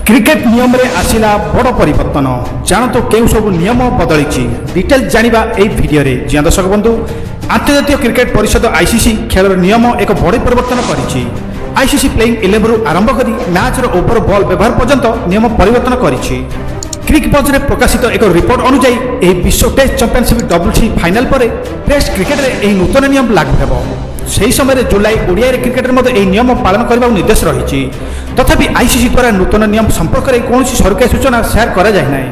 Cricket नियम रे आसिला बड़ परिवर्तन जानतु केउ सब नियम बदली डिटेल जानिबा एई भिडियो रे जिया दर्शक बंधु अंतर्जातीय क्रिकेट परिषद आईसीसी खेल नियम एक बड़ परिवर्तन करिछि। आईसीसी प्लेइंग 11 रु आरंभ करी मैच रो ओवर बॉल व्यवहार पर्यंत नियम परिवर्तन करिछि। क्रिक बज रे प्रकाशित एक रिपोर्ट अनुसार एही विश्व टेस्ट चैंपियनशिप डब्ल्यूसी फाइनल पर टेस्ट क्रिकेट रे एही नूतन नियम लागू हेबो। ସେହି ସମୟରେ ଜୁଲାଇ ଓଡ଼ିଆରେ କ୍ରିକେଟରେ ମଧ୍ୟ ଏହି ନିୟମ ପାଳନ କରିବାକୁ ନିର୍ଦ୍ଦେଶ ରହିଛି। ତଥାପି ଆଇସିସି ଦ୍ୱାରା ନୂତନ ନିୟମ ସମ୍ପର୍କରେ କୌଣସି ସରକାରୀ ସୂଚନା ସେୟାର କରାଯାଇ ନାହିଁ।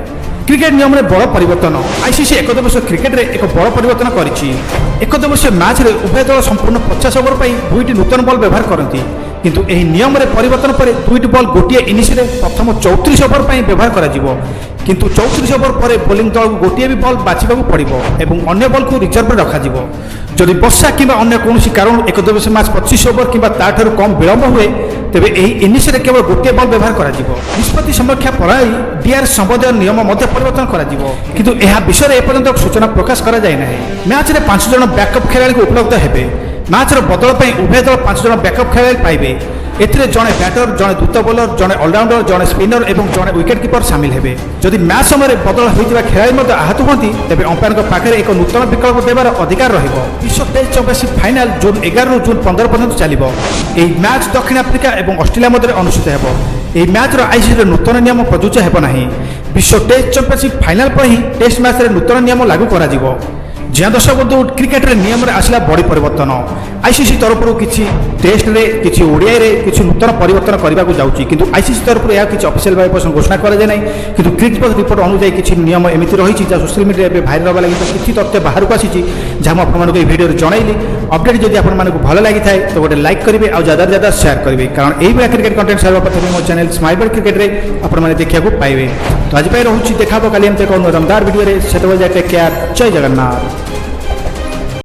କ୍ରିକେଟ ନିୟମରେ ବଡ଼ ପରିବର୍ତ୍ତନ ଆଇସିସି ଏକଦିବସୀୟ କ୍ରିକେଟରେ ଏକ ବଡ଼ ପରିବର୍ତ୍ତନ କରିଛି। ଏକଦିବସୀୟ ମ୍ୟାଚ୍ରେ ଉଭୟ ଦଳ ସମ୍ପୂର୍ଣ୍ଣ 50 ଓଭର ପାଇଁ ଦୁଇଟି ନୂତନ ବଲ୍ ବ୍ୟବହାର କରନ୍ତି, କିନ୍ତୁ ଏହି ନିୟମରେ ପରିବର୍ତ୍ତନ ପରେ ଦୁଇଟି ବଲ୍ ଗୋଟିଏ ଇନିଂସରେ ପ୍ରଥମ 34 ଓଭର ପାଇଁ ବ୍ୟବହାର କରାଯିବ। କିନ୍ତୁ 34 ଓଭର ପରେ ବୋଲିଂ ଦଳକୁ ଗୋଟିଏ ବି ବଲ୍ ବାଛିବାକୁ ପଡ଼ିବ ଏବଂ ଅନ୍ୟ ବଲ୍କୁ ରିଜର୍ଭରେ ରଖାଯିବ। ଯଦି ବର୍ଷା କିମ୍ବା ଅନ୍ୟ କୌଣସି କାରଣରୁ ଏକଦିବସୀୟ ମ୍ୟାଚ୍ 25 ଓଭର କିମ୍ବା ତାଠାରୁ କମ୍ ବିଳମ୍ବ ହୁଏ ତେବେ ଏହି ଇନିଂସରେ କେବଳ ଗୋଟିଏ ବଲ୍ ବ୍ୟବହାର କରାଯିବ। ନିଷ୍ପତ୍ତି ସମୀକ୍ଷା ପ୍ରଣାଳୀ ଡିଆର୍ ସମ୍ବନ୍ଧୀୟ ନିୟମ ମଧ୍ୟ ପରିବର୍ତ୍ତନ କରାଯିବ, କିନ୍ତୁ ଏହା ବିଷୟରେ ଏପର୍ଯ୍ୟନ୍ତ ସୂଚନା ପ୍ରକାଶ କରାଯାଇ ନାହିଁ। ମ୍ୟାଚ୍ରେ 5 ଜଣ ବ୍ୟାକଅପ୍ ଖେଳାଳିଙ୍କୁ ଉପଲବ୍ଧ ହେବେ। ମ୍ୟାଚ୍ର ବଦଳ ପାଇଁ ଉଭୟ ଦଳ 5 ଜଣ ବ୍ୟାକଅପ୍ ଖେଳାଳି ପାଇବେ। ଏଥିରେ ଜଣେ ବ୍ୟାଟର, ଜଣେ ଦ୍ରୁତ ବୋଲର, ଜଣେ ଅଲରାଉଣ୍ଡର, ଜଣେ ସ୍ପିନର ଏବଂ ଜଣେ ୱିକେଟ୍ କିପର ସାମିଲ ହେବେ। ଯଦି ମ୍ୟାଚ୍ ସମୟରେ ବଦଳ ହୋଇଥିବା ଖେଳାଳି ମଧ୍ୟ ଆହତ ହୁଅନ୍ତି ତେବେ ଅମ୍ପାୟାରଙ୍କ ପାଖରେ ଏକ ନୂତନ ବିକଳ୍ପ ଦେବାର ଅଧିକାର ରହିବ। ବିଶ୍ୱ ଟେଷ୍ଟ ଚମ୍ପିୟନସିପ୍ ଫାଇନାଲ ଜୁନ୍ 11 ରୁ ଜୁନ୍ 15 ପର୍ଯ୍ୟନ୍ତ ଚାଲିବ। ଏହି ମ୍ୟାଚ୍ ଦକ୍ଷିଣ ଆଫ୍ରିକା ଏବଂ ଅଷ୍ଟ୍ରେଲିଆ ମଧ୍ୟରେ ଅନୁଷ୍ଠିତ ହେବ। ଏହି ମ୍ୟାଚ୍ର ଆଇସିସିର ନୂତନ ନିୟମ ପ୍ରଯୁଜ୍ୟ ହେବ ନାହିଁ। ବିଶ୍ୱ ଟେଷ୍ଟ ଚମ୍ପିୟନସିପ୍ ଫାଇନାଲ ପରେ ହିଁ ଟେଷ୍ଟ ମ୍ୟାଚ୍ରେ ନୂତନ ନିୟମ ଲାଗୁ କରାଯିବ। जिया दर्शक बंधु क्रिकेट रे नियम रे आसला बड़ी परिवर्तन आईसीसी तरफ किसी टेस्ट रे किसी ओडिया रे किसी नूतन परिवर्तन करने को जाउची, किंतु आईसीसी तरफ यह किसी ऑफिशियल भाव घोषणा करा जाय नै। किंतु क्रिक बज रिपोर्ट अनुसार किसी नियम एमती रही सोशल मीडिया भाइराल होगा लगी किसी तथ्य बाहर को आसी जहाँ आपको भिडियो जनइली। अपडेट जदि आपको भल लगी थाए तो गोटे लाइक करेंगे और ज़्यादा ज़्यादा शेयर करेंगे, कारण यही क्रिकेट कंटेंट सारा प्रथम मो चैनल स्माइल बर्ड क्रिकेट रे आपने देखा पाइबे। तो आज रोचे देखा काली एक दमदार भिडियो से टेक केयर। जय जगन्नाथ।